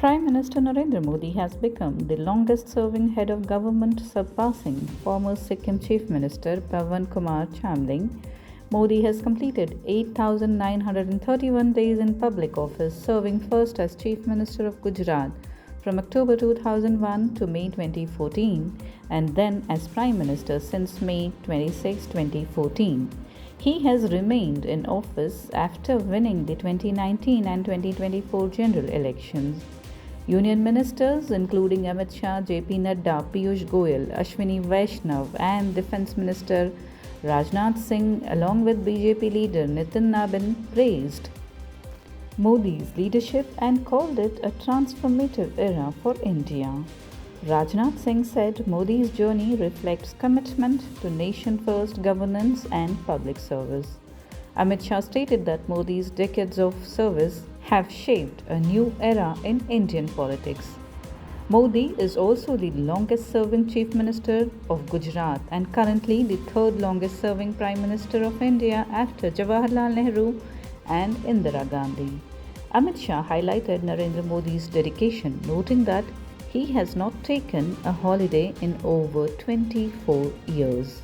Prime Minister Narendra Modi has become the longest serving head of government, surpassing former Sikkim Chief Minister Pawan Kumar Chamling. Modi has completed 8,931 days in public office, serving first as Chief Minister of Gujarat from October 2001 to May 2014, and then as Prime Minister since May 26, 2014. He has remained in office after winning the 2019 and 2024 general elections. Union ministers including Amit Shah, JP Nadda, Piyush Goyal, Ashwini Vaishnav and Defence Minister Rajnath Singh along with BJP leader Nitin Nabin praised Modi's leadership and called it a transformative era for India. Rajnath Singh said Modi's journey reflects commitment to nation-first governance and public service. Amit Shah stated that Modi's decades of service have shaped a new era in Indian politics. Modi is also the longest serving Chief Minister of Gujarat and currently the third longest serving Prime Minister of India after Jawaharlal Nehru and Indira Gandhi. Amit Shah highlighted Narendra Modi's dedication, noting that he has not taken a holiday in over 24 years.